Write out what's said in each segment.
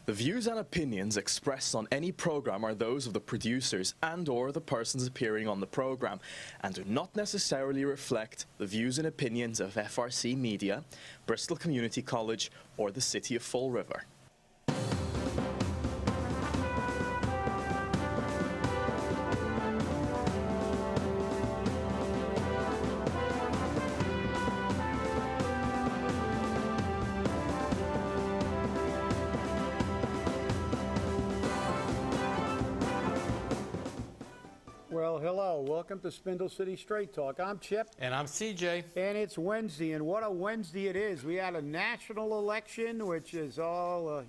The views and opinions expressed on any program are those of the producers and/or the persons appearing on the program and do not necessarily reflect the views and opinions of FRC Media, Bristol Community College, or the City of Fall River. Well, hello. Welcome to Spindle City Straight Talk. I'm Chip. And I'm CJ. And it's Wednesday, and what a Wednesday it is. We had a national election, which is all,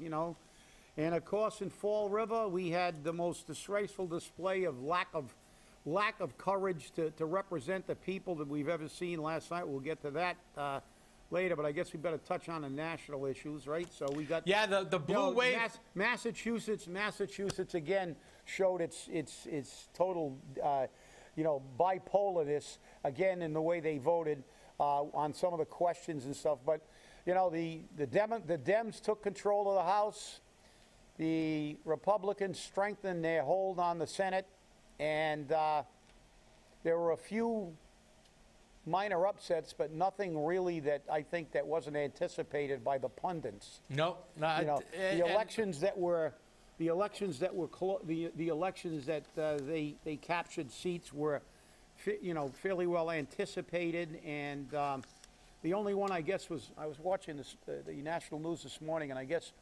and of course in Fall River we had the most disgraceful display of lack of courage to represent the people that we've ever seen last night. We'll get to that later, but I guess we better touch on the national issues, right? So we got the blue wave. Massachusetts again showed its total bipolarness again in the way they voted on some of the questions and stuff. But the Dems took control of the House. The Republicans strengthened their hold on the Senate, and there were a few minor upsets, but nothing really that I think that wasn't anticipated by the pundits. No, the elections that they captured seats were, fairly well anticipated, and the only one I guess was I was watching the national news this morning, and I guess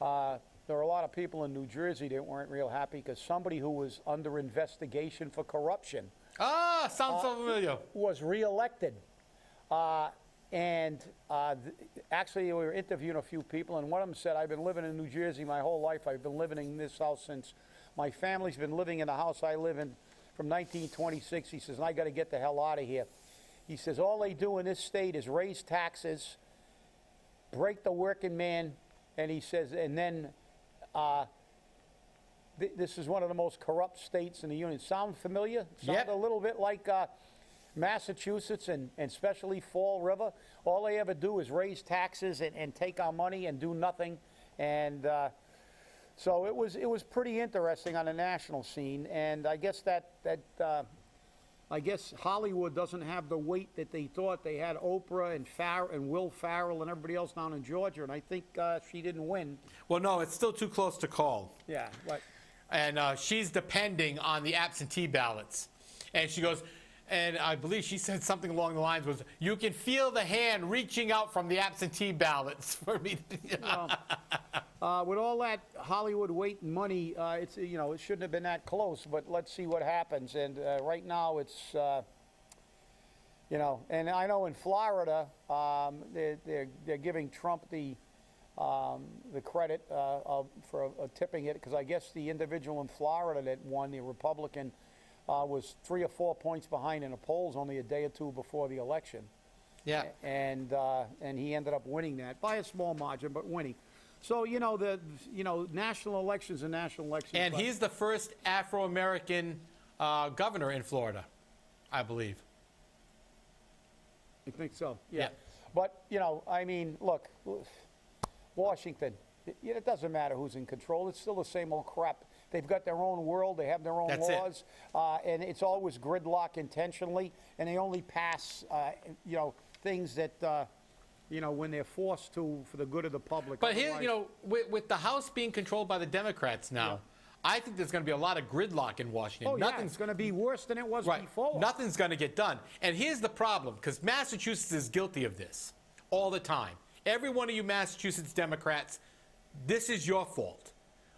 there were a lot of people in New Jersey that weren't real happy because somebody who was under investigation for corruption. Sounds so familiar. Was reelected. Actually, we were interviewing a few people, and one of them said, I've been living in New Jersey my whole life. I've been living in this house since my family's been living in the house I live in from 1926. He says, and I got to get the hell out of here. He says, all they do in this state is raise taxes, break the working man, and he says, and then this is one of the most corrupt states in the union. Sound familiar? Sound a little bit like Massachusetts and especially Fall River. All they ever do is raise taxes and take our money and do nothing. And so it was pretty interesting on the national scene. And I guess I guess Hollywood doesn't have the weight that they thought. They had Oprah and Will Ferrell and everybody else down in Georgia, and I think she didn't win. Well, no, it's still too close to call. Yeah, right. And she's depending on the absentee ballots. And she goes, and I believe she said something along the lines was, you can feel the hand reaching out from the absentee ballots for me. With all that Hollywood weight and money, it shouldn't have been that close, but let's see what happens. And right now it's, and I know in Florida, they're giving Trump the credit for tipping it, because I guess the individual in Florida that won, the Republican, was 3 or 4 points behind in the polls only a day or two before the election. Yeah. And he ended up winning that by a small margin, but winning. So national elections and national elections. And he's the first Afro-American governor in Florida, I believe. I think so. Yeah. But I mean, look. Washington, it doesn't matter who's in control. It's still the same old crap. They've got their own world. They have their own laws. And it's always gridlock intentionally. And they only pass, things that, when they're forced to for the good of the public. But here, with the House being controlled by the Democrats now, I think there's going to be a lot of gridlock in Washington. Oh, it's going to be worse than it was before. Nothing's going to get done. And here's the problem, because Massachusetts is guilty of this all the time. Every one of you Massachusetts Democrats, this is your fault,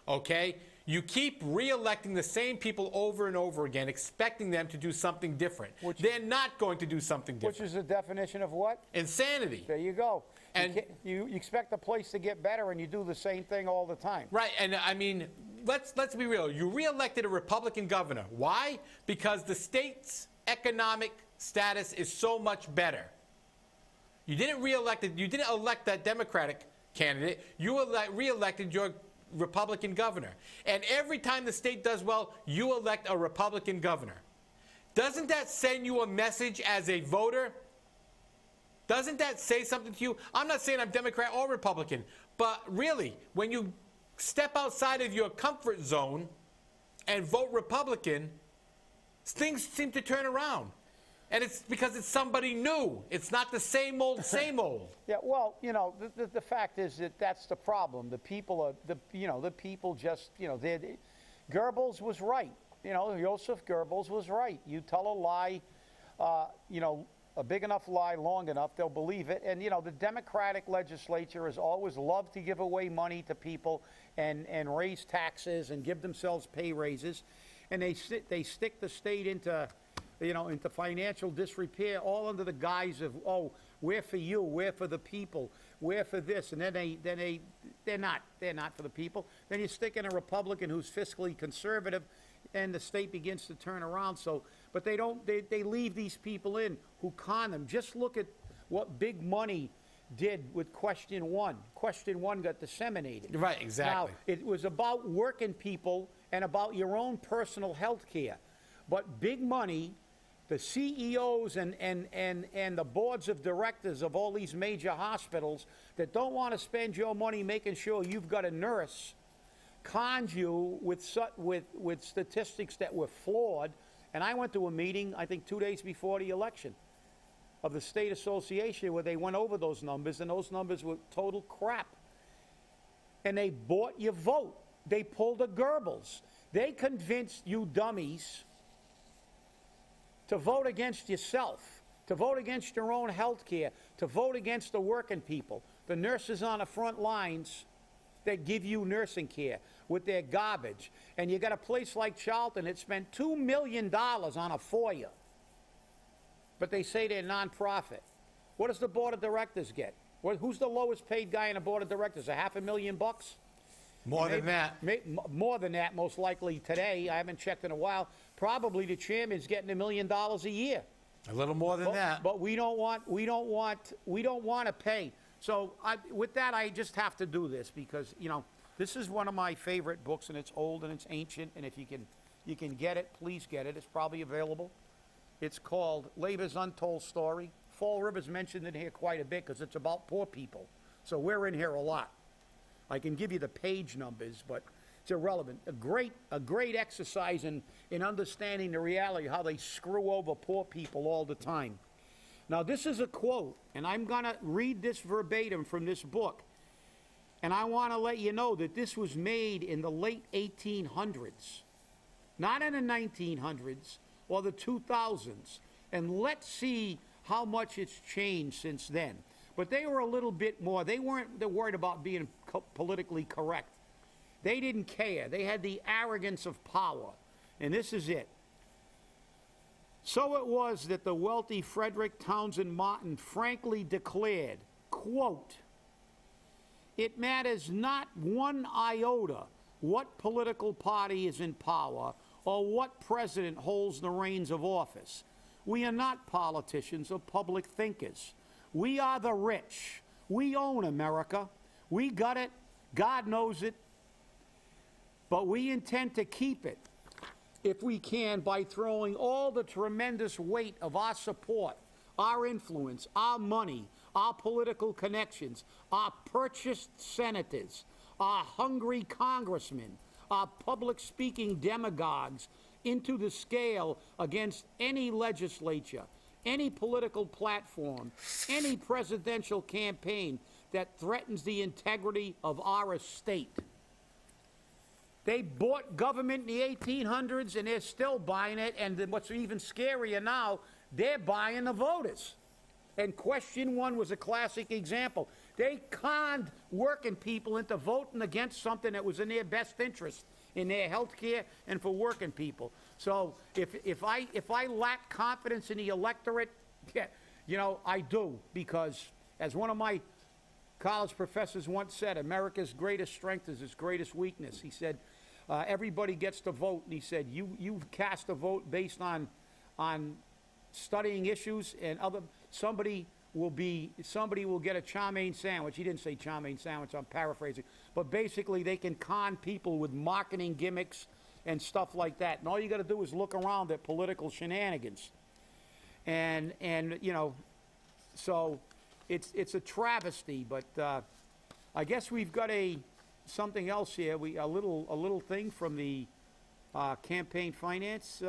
okay? You keep re-electing the same people over and over again, expecting them to do something different. They're not going to do something different. Which is the definition of what? Insanity. There you go. And you expect the place to get better, and you do the same thing all the time. Right, and I mean, let's be real. You re-elected a Republican governor. Why? Because the state's economic status is so much better. You didn't elect that Democratic candidate. You re-elected your Republican governor. And every time the state does well, you elect a Republican governor. Doesn't that send you a message as a voter? Doesn't that say something to you? I'm not saying I'm Democrat or Republican, but really, when you step outside of your comfort zone and vote Republican, things seem to turn around. And it's because it's somebody new. It's not the same old, same old. Yeah, well, you know, the fact is that that's the problem. The people are, the people just, you know, Goebbels was right. You know, Joseph Goebbels was right. You tell a lie, you know, a big enough lie long enough, they'll believe it. And, you know, the Democratic legislature has always loved to give away money to people and raise taxes and give themselves pay raises. And they stick the state into, you know, into financial disrepair, all under the guise of, oh, we're for you, we're for the people, we're for this, and then they're not for the people. Then you stick in a Republican who's fiscally conservative, and the state begins to turn around. So, but they leave these people in who con them. Just look at what big money did with Question 1. Question 1 got disseminated. Right, exactly. Now, it was about working people and about your own personal health care. But big money, the CEOs and the boards of directors of all these major hospitals that don't want to spend your money making sure you've got a nurse, conned you with statistics that were flawed. And I went to a meeting, I think 2 days before the election, of the State Association where they went over those numbers, and those numbers were total crap. And they bought your vote. They pulled a Goebbels. They convinced you dummies to vote against yourself, to vote against your own health care, to vote against the working people, the nurses on the front lines that give you nursing care with their garbage. And you got a place like Charlton that spent $2 million on a FOIA, but they say they're nonprofit. What does the board of directors get? Who's the lowest paid guy in the board of directors? $500,000? More than that. More than that, most likely today. I haven't checked in a while. Probably the chairman's getting $1 million a year. A little more than that. But we don't want to pay. So with that, I just have to do this because, you know, this is one of my favorite books, and it's old and it's ancient. And if you can get it, please get it. It's probably available. It's called Labor's Untold Story. Fall River's mentioned in here quite a bit because it's about poor people. So we're in here a lot. I can give you the page numbers, but it's irrelevant. A great exercise in understanding the reality, how they screw over poor people all the time. Now, this is a quote, and I'm going to read this verbatim from this book. And I want to let you know that this was made in the late 1800s, not in the 1900s or the 2000s. And let's see how much it's changed since then. But they were a little bit more. They weren't worried about being politically correct. They didn't care. They had the arrogance of power. And this is it. So it was that the wealthy Frederick Townsend Martin frankly declared, quote, "It matters not one iota what political party is in power or what president holds the reins of office. We are not politicians or public thinkers. We are the rich. We own America. We got it. God knows it. But we intend to keep it, if we can, by throwing all the tremendous weight of our support, our influence, our money, our political connections, our purchased senators, our hungry congressmen, our public-speaking demagogues into the scale against any legislature, any political platform, any presidential campaign that threatens the integrity of our estate." They bought government in the 1800s, and they're still buying it. And then what's even scarier now, they're buying the voters. And Question 1 was a classic example. They conned working people into voting against something that was in their best interest, in their health care and for working people. So if I lack confidence in the electorate, yeah, you know, I do, because as one of my college professors once said, America's greatest strength is its greatest weakness. He said, everybody gets to vote, and he said, you cast a vote based on studying issues, and somebody will get a chow mein sandwich. He didn't say chow mein sandwich, I'm paraphrasing, but basically they can con people with marketing gimmicks and stuff like that. And all you got to do is look around at political shenanigans, and you know, so it's a travesty. But I guess we've got a something else here. A little thing from the campaign finance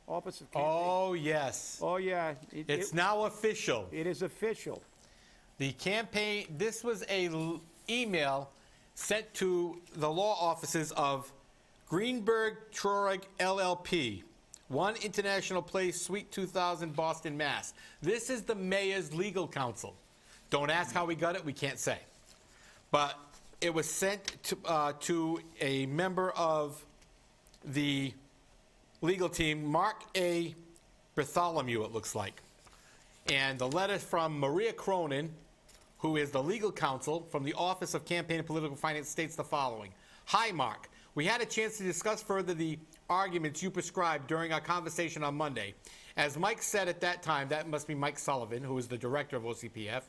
office of campaign. Oh, yes. Oh, yeah. It's now official. It is official. The campaign, this was a email sent to the law offices of Greenberg Traurig LLP, 1 International Place, Suite 2000, Boston, Mass. This is the mayor's legal counsel. Don't ask how we got it. We can't say. But it was sent to a member of the legal team, Mark A. Bartholomew, it looks like. And the letter from Maria Cronin, who is the legal counsel from the Office of Campaign and Political Finance, states the following. Hi, Mark. We had a chance to discuss further the arguments you prescribed during our conversation on Monday. As Mike said at that time, that must be Mike Sullivan, who is the director of OCPF,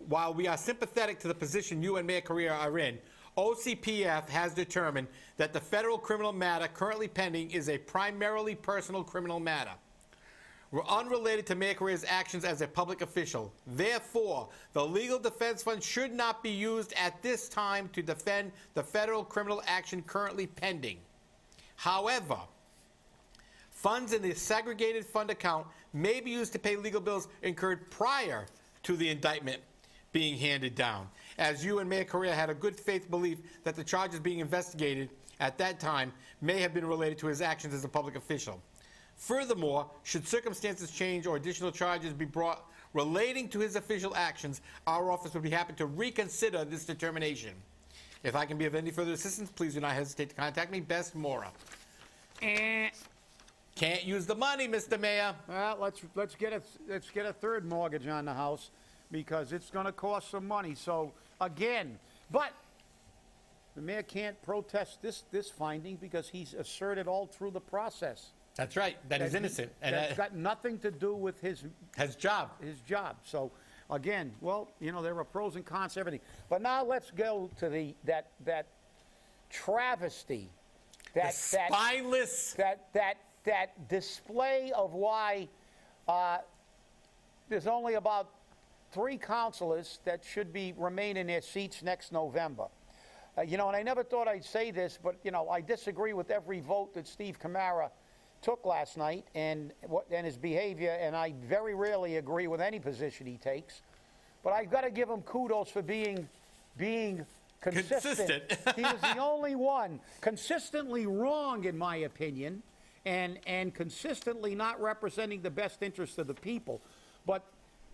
while we are sympathetic to the position you and Mayor Correia are in, OCPF has determined that the federal criminal matter currently pending is a primarily personal criminal matter. We're unrelated to Mayor Correia's actions as a public official. Therefore, the legal defense fund should not be used at this time to defend the federal criminal action currently pending. However, funds in the segregated fund account may be used to pay legal bills incurred prior to the indictment being handed down, as you and Mayor Correia had a good faith belief that the charges being investigated at that time may have been related to his actions as a public official. Furthermore, should circumstances change or additional charges be brought relating to his official actions, our office would be happy to reconsider this determination. If I can be of any further assistance, please do not hesitate to contact me. Best, Mora. Can't use the money, Mr. Mayor. Well, let's get a third mortgage on the house because it's going to cost some money. So again, but the mayor can't protest this finding because he's asserted all through the process. That's right. That he's innocent. That's got nothing to do with his job. His job. So, again, well, you know, there are pros and cons to everything. But now let's go to that travesty, that spineless, that display of why there's only about 3 councilors that should remain in their seats next November. You know, and I never thought I'd say this, but you know, I disagree with every vote that Steve Camara took last night and his behavior, and I very rarely agree with any position he takes. But I've got to give him kudos for being consistent. He was the only one consistently wrong, in my opinion, and consistently not representing the best interest of the people. But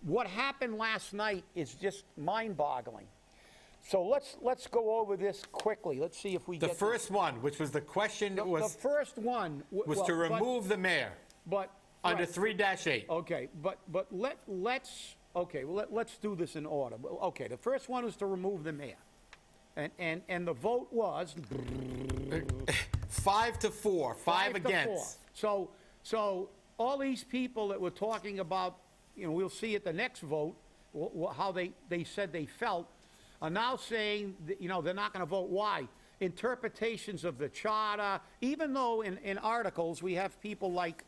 what happened last night is just mind-boggling. So let's go over this quickly. Let's see if we get the first one, which was the question. The first one was to remove the mayor. But under 3-8. Okay, but let's do this in order. Okay, the first one was to remove the mayor, and the vote was 5-4, 5 against. 4. So all these people that were talking about, you know, we'll see at the next vote how they said they felt, are now saying that, you know, they're not going to vote. Why? Interpretations of the charter, even though in articles we have people like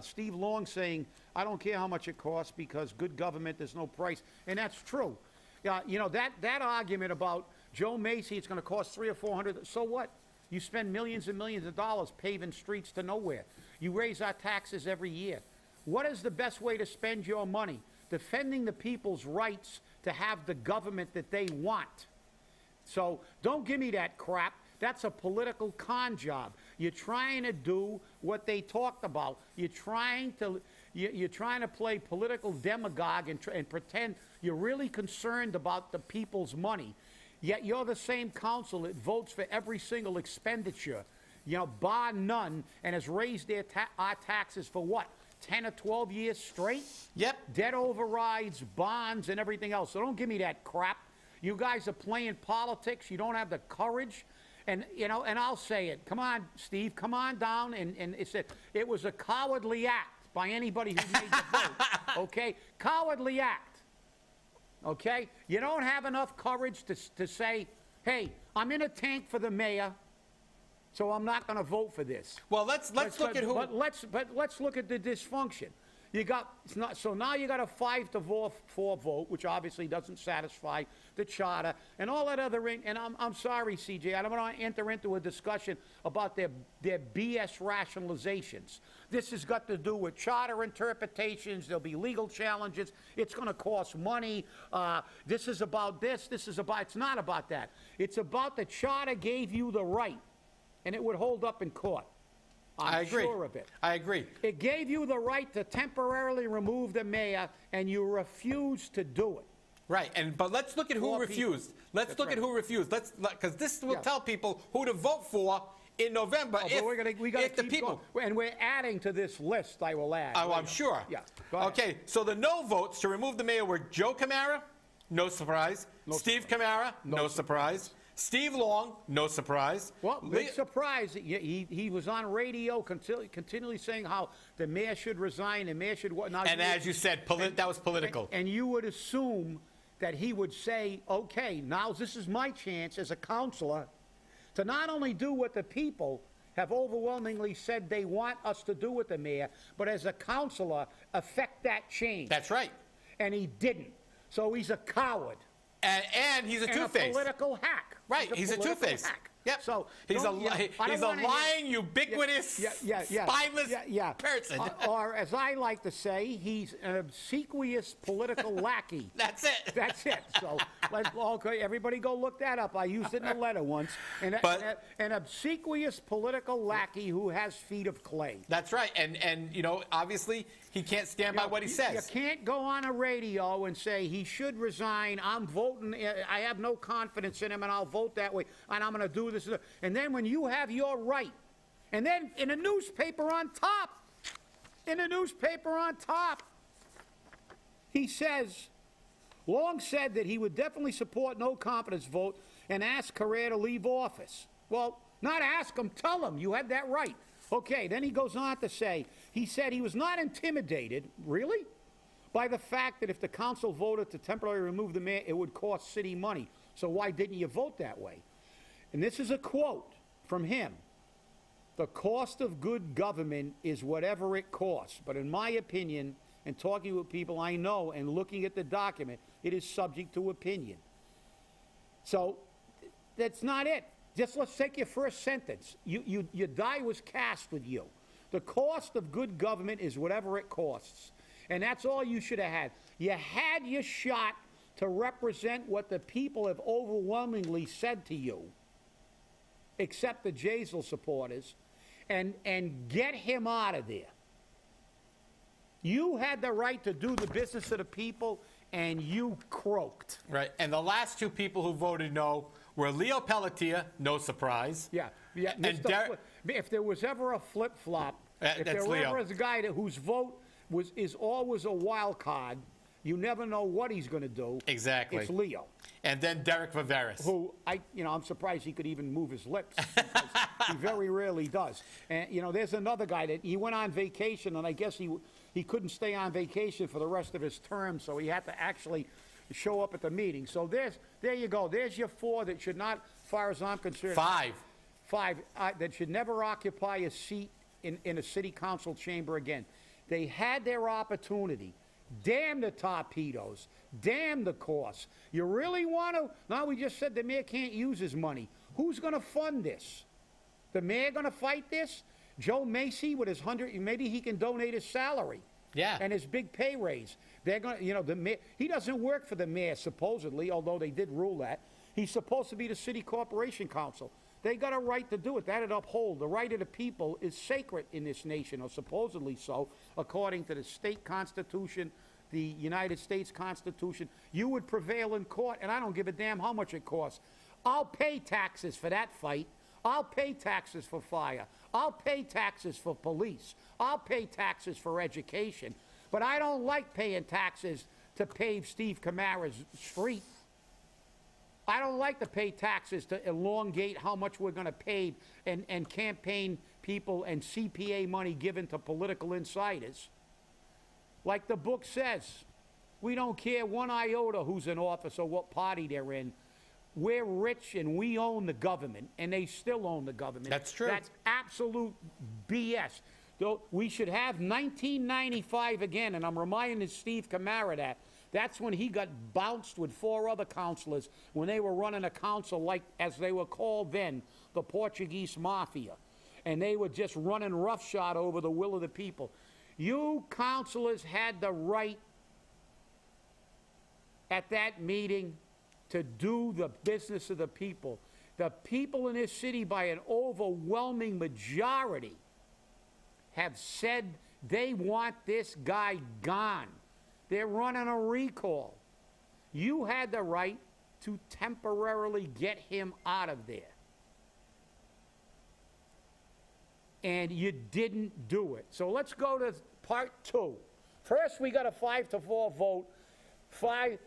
Steve Long saying, I don't care how much it costs because good government, there's no price. And that's true. You know, that argument about Joe Macy, it's going to cost $300 or $400. So what? You spend millions and millions of dollars paving streets to nowhere. You raise our taxes every year. What is the best way to spend your money? Defending the people's rights to have the government that they want. So don't give me that crap. That's a political con job. You're trying to do what they talked about. You're trying to play political demagogue and pretend you're really concerned about the people's money. Yet you're the same council that votes for every single expenditure, you know, bar none, and has raised our taxes for what? 10 or 12 years straight? Yep. Debt overrides, bonds, and everything else. So don't give me that crap. You guys are playing politics. You don't have the courage. And, you know, and I'll say it. Come on, Steve, come on down. And it was a cowardly act by anybody who made the vote. Okay? Cowardly act. Okay? You don't have enough courage to say, hey, I'm in a tank for the mayor, so I'm not going to vote for this. Well, let's look at who. But let's look at the dysfunction. it's not, so now you got a 5-4 vote, which obviously doesn't satisfy the charter and all that other. And I'm sorry, CJ, I don't want to enter into a discussion about their BS rationalizations. This has got to do with charter interpretations. There'll be legal challenges. It's going to cost money. This is about this. This is about. It's not about that. It's about the charter gave you the right, and it would hold up in court. I agree. Sure of it. I agree. It gave you the right to temporarily remove the mayor, and you refused to do it. Right, but let's look at who refused. Let's look at who refused. Because this will tell people who to vote for in November. We gotta keep the people going. And we're adding to this list. I will add. Oh, I'm sure. Yeah. Go ahead. Okay, so the no votes to remove the mayor were Joe Camara, no surprise. Steve Camara, no surprise. Steve Long, no surprise. Well, big surprise. He was on radio continually saying how the mayor should resign, the mayor should what. And as you said, that was political. And you would assume that he would say, okay, now this is my chance as a counselor to not only do what the people have overwhelmingly said they want us to do with the mayor, but as a counselor, affect that change. That's right. And he didn't. So he's a coward. And he's a two-faced. A political hack. Right, he's a two-faced. Yep. So he's a lying, ubiquitous, spineless person. Or as I like to say, he's an obsequious political lackey. That's it. That's it. So okay, everybody go look that up. I used it in a letter once. An obsequious political lackey who has feet of clay. That's right. And you know, obviously, he can't stand by what he says. You can't go on a radio and say he should resign. I'm voting. I have no confidence in him, and I'll vote that way. And I'm going to do this. And then when you have your right, and then in a newspaper on top, he says, Long said that he would definitely support no confidence vote and ask Correia to leave office. Well, not ask him, tell him you had that right. Okay, then he goes on to say, he said he was not intimidated, really, by the fact that if the council voted to temporarily remove the mayor, it would cost city money. So why didn't you vote that way? And this is a quote from him. The cost of good government is whatever it costs. But in my opinion, and talking with people I know and looking at the document, it is subject to opinion. So that's not it. Just let's take your first sentence. Your die was cast with you. The cost of good government is whatever it costs. And that's all you should have had. You had your shot to represent what the people have overwhelmingly said to you, except the Jasiel supporters, and get him out of there. You had the right to do the business of the people, and you croaked. Right, and the last two people who voted no were Leo Pelletier, no surprise. Yeah. And if there was ever a flip-flop, if there were ever a guy whose vote is always a wild card, you never know what he's going to do. Exactly. It's Leo. And then Derek Viveris. Who, I'm surprised he could even move his lips. He very rarely does. And, there's another guy that he went on vacation, and I guess he couldn't stay on vacation for the rest of his term, so he had to actually show up at the meeting. So there you go. There's your four that should not, as far as I'm concerned. Five that should never occupy a seat in a city council chamber again. They had their opportunity. Damn the torpedoes. Damn the costs. You really want to? Now we just said the mayor can't use his money. Who's going to fund this? The mayor going to fight this? Joe Macy with his 100, maybe he can donate his salary. Yeah. And his big pay raise. They're going to, the mayor, he doesn't work for the mayor supposedly, although they did rule that. He's supposed to be the city corporation council. They got a right to do it. That'd uphold. The right of the people is sacred in this nation, or supposedly so, according to the state constitution, the United States Constitution. You would prevail in court, and I don't give a damn how much it costs. I'll pay taxes for that fight. I'll pay taxes for fire. I'll pay taxes for police. I'll pay taxes for education. But I don't like paying taxes to pave Steve Camara's street. I don't like to pay taxes to elongate how much we're going to pay and campaign people and CPA money given to political insiders. Like the book says, we don't care one iota who's in office or what party they're in. We're rich and we own the government, and they still own the government. That's true. That's absolute BS. We should have 1995 again, and I'm reminding Steve Camara that. That's when he got bounced with 4 other councilors when they were running a council like, as they were called then, the Portuguese Mafia. And they were just running roughshod over the will of the people. You councilors had the right at that meeting to do the business of the people. The people in this city, by an overwhelming majority, have said they want this guy gone. They're running a recall. You had the right to temporarily get him out of there. And you didn't do it. So let's go to part 2. First, we got a 5-4 vote. Five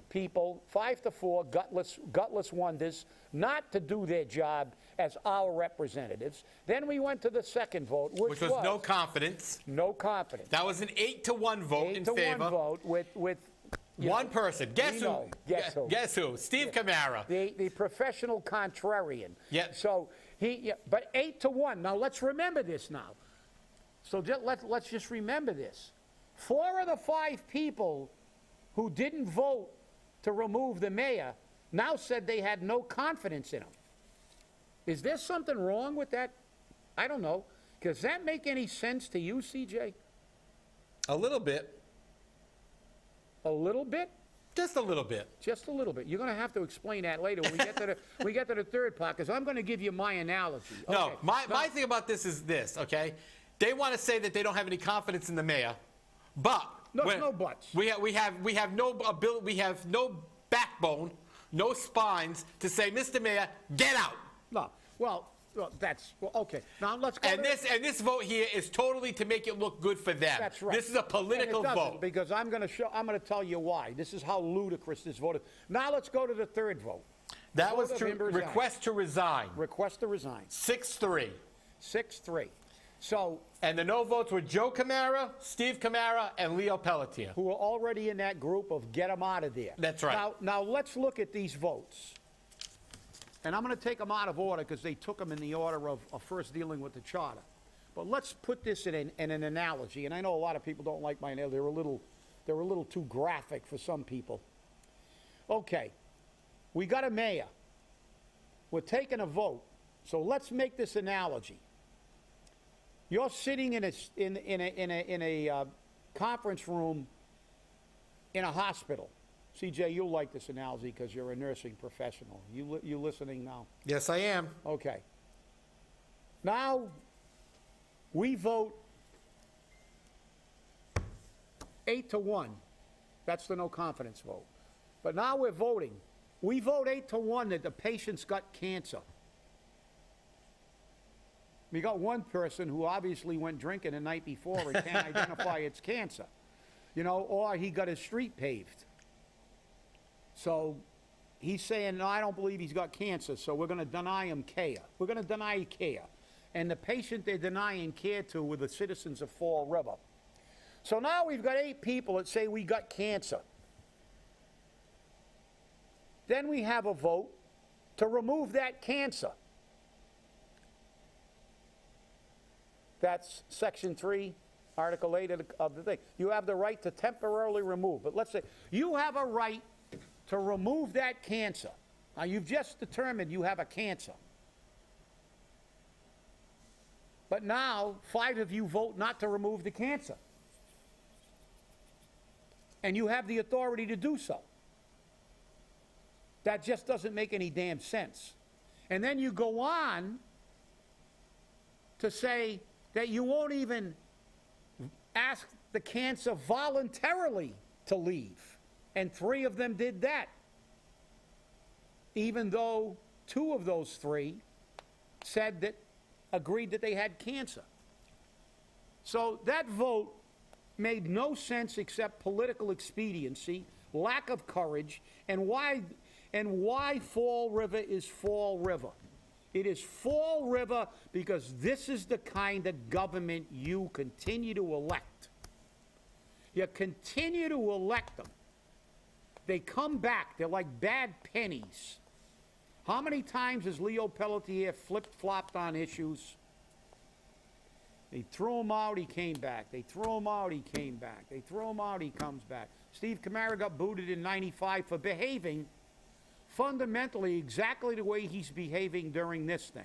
people, 5-4, gutless wonders, not to do their job as our representatives. Then we went to the second vote, which was no confidence. No confidence. That was an 8-1 vote in favor. 8-1 vote with one person. Guess who? Guess who? Steve Camara. The professional contrarian. Yeah. So but 8-1. Now let's remember this now. So let's just remember this. 4 of the 5 people who didn't vote to remove the mayor now said they had no confidence in him. Is there something wrong with that? I don't know. Does that make any sense to you, CJ? A little bit. A little bit? Just a little bit. Just a little bit. You're going to have to explain that later when we get to the third part, because I'm going to give you my analogy. Okay. No, my thing about this is this, okay? They want to say that they don't have any confidence in the mayor, but no buts. We have no ability, we have no backbone, no spines to say, Mr. Mayor, get out. No. Well, okay. Now let's go. And this vote here is totally to make it look good for them. That's right. This is a political vote. Because I'm going to tell you why. This is how ludicrous this vote is. Now let's go to the third vote. That was to request to resign. Request to resign. 6-3. 6-3. So. And the no votes were Joe Camara, Steve Camara, and Leo Pelletier, who were already in that group of get them out of there. That's right. Now let's look at these votes. And I'm going to take them out of order because they took them in the order of first dealing with the charter. But let's put this in an analogy. And I know a lot of people don't like my analogy. They're a little too graphic for some people. Okay, we got a mayor. We're taking a vote. So let's make this analogy. You're sitting in a conference room in a hospital. CJ, you'll like this analogy because you're a nursing professional. You listening now? Yes, I am. Okay. Now, we vote 8-1. That's the no confidence vote. But now we're voting. We vote 8-1 that the patient's got cancer. We got one person who obviously went drinking the night before and can't identify it's cancer. You know, or he got his street paved. So he's saying, no, I don't believe he's got cancer, so we're going to deny him care. We're going to deny care. And the patient they're denying care to were the citizens of Fall River. So now we've got 8 people that say we got cancer. Then we have a vote to remove that cancer. That's Section 3, Article 8 of the thing. You have the right to temporarily remove. But let's say you have a right to remove that cancer. Now, you've just determined you have a cancer. But now, 5 of you vote not to remove the cancer. And you have the authority to do so. That just doesn't make any damn sense. And then you go on to say that you won't even ask the cancer voluntarily to leave. And 3 of them did that. Even though 2 of those 3 said that, agreed that they had cancer. So that vote made no sense except political expediency, lack of courage, and why Fall River is Fall River. It is Fall River because this is the kind of government you continue to elect. You continue to elect them. They come back. They're like bad pennies. How many times has Leo Pelletier flip-flopped on issues? They threw him out, he came back. They threw him out, he came back. They threw him out, he comes back. Steve Kamara got booted in '95 for behaving fundamentally exactly the way he's behaving during this thing.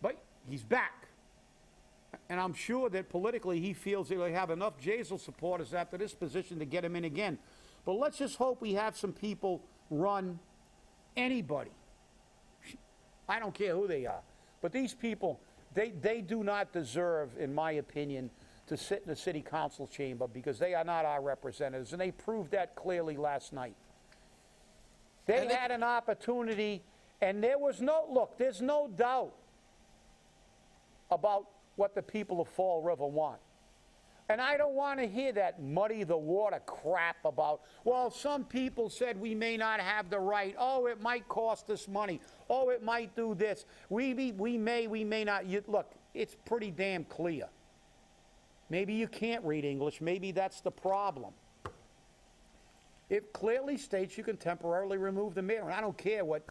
But he's back. And I'm sure that politically he feels he'll have enough Jasiel supporters after this position to get him in again. But let's just hope we have some people run anybody. I don't care who they are. But these people, they do not deserve, in my opinion, to sit in the city council chamber because they are not our representatives. And they proved that clearly last night. They had an opportunity, and there was no, look, there's no doubt about what the people of Fall River want. And I don't want to hear that muddy the water crap about, well, some people said we may not have the right. Oh, it might cost us money. Oh, it might do this. We may not. Look, it's pretty damn clear. Maybe you can't read English. Maybe that's the problem. It clearly states you can temporarily remove the mayor. And I don't care what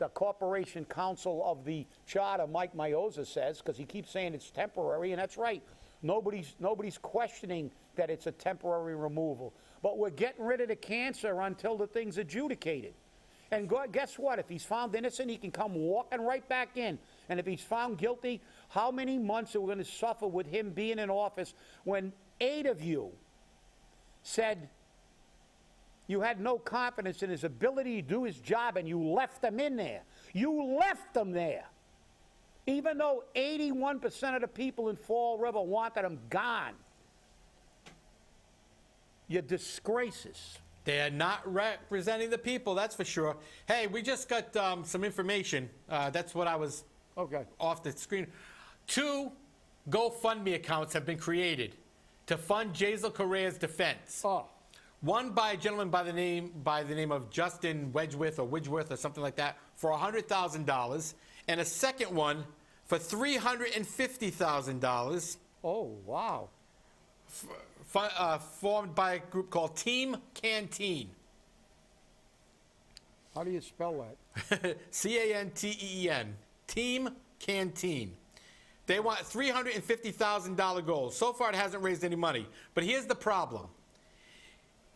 the Corporation Counsel of the Charter, Mike Mioza, says, because he keeps saying it's temporary, and that's right. Nobody's questioning that it's a temporary removal. But we're getting rid of the cancer until the thing's adjudicated. And guess what? If he's found innocent, he can come walking right back in. And if he's found guilty, how many months are we going to suffer with him being in office when 8 of you said you had no confidence in his ability to do his job and you left him in there? You left him there. Even though 81% of the people in Fall River wanted him gone. You're disgraces. They are not representing the people, that's for sure. Hey, we just got some information. That's what I was off the screen. 2 GoFundMe accounts have been created to fund Jasiel Correia's defense. Oh. One by a gentleman by the name of Justin Wedgeworth or something like that for $100,000, and a second one for $350,000. Oh, wow. Formed by a group called Team Canteen. How do you spell that? C-A-N-T-E-E-N. Team Canteen. They want $350,000 goals. So far, it hasn't raised any money. But here's the problem.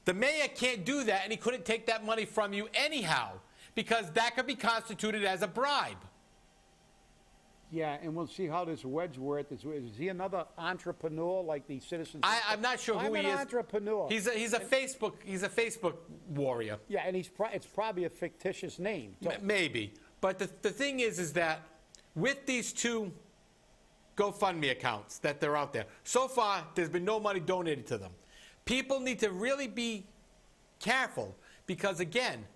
The mayor can't do that, and he couldn't take that money from you anyhow, because that could be constituted as a bribe. Yeah, and we'll see how this Wedgeworth is. Is he another entrepreneur like the citizens? I'm not sure who he is. I'm an entrepreneur. He's a Facebook warrior. Yeah, and it's probably a fictitious name. So. Maybe, but the thing is that with these 2 GoFundMe accounts that they're out there, so far there's been no money donated to them. People need to really be careful because, again,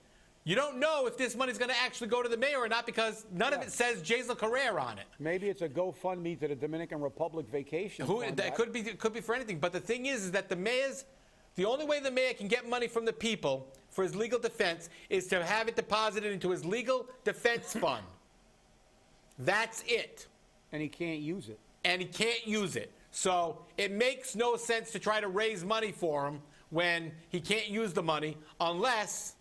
you don't know if this money's going to actually go to the mayor or not because none of it says Jasiel Correia on it. Maybe it's a GoFundMe to the Dominican Republic vacation. That could be for anything. But the thing is that the only way the mayor can get money from the people for his legal defense is to have it deposited into his legal defense fund. That's it. And he can't use it. And he can't use it. So it makes no sense to try to raise money for him when he can't use the money unless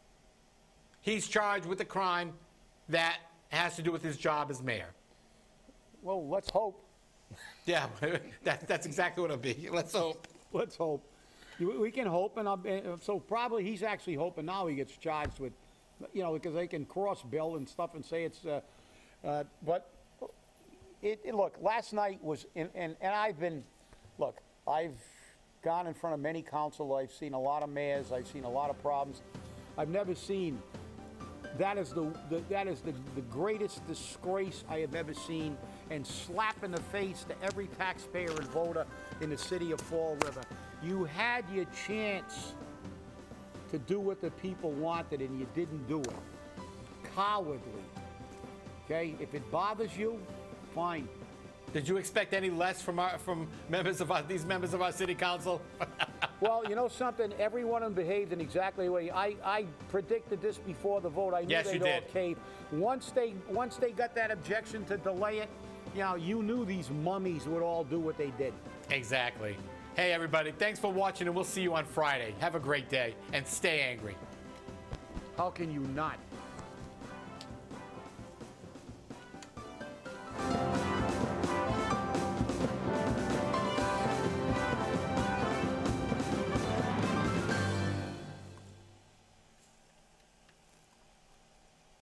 he's charged with a crime that has to do with his job as mayor. Well, let's hope. Yeah, that's exactly what it'll be. Let's hope. Let's hope. We can hope, and so probably he's actually hoping now he gets charged with, because they can cross bill and stuff and say it's, but look, last night was, and I've gone in front of many council. I've seen a lot of mayors. I've seen a lot of problems. I've never seen. That is the greatest disgrace I have ever seen, and slap in the face to every taxpayer and voter in the city of Fall River. You had your chance to do what the people wanted, and you didn't do it. Cowardly. Okay, if it bothers you, fine. Did you expect any less from these members of our city council? Well, you know something? Every one of them behaved in exactly the way I predicted this before the vote. I knew they'd all cave. Once they got that objection to delay it, you knew these mummies would all do what they did. Exactly. Hey, everybody, thanks for watching, and we'll see you on Friday. Have a great day, and stay angry. How can you not?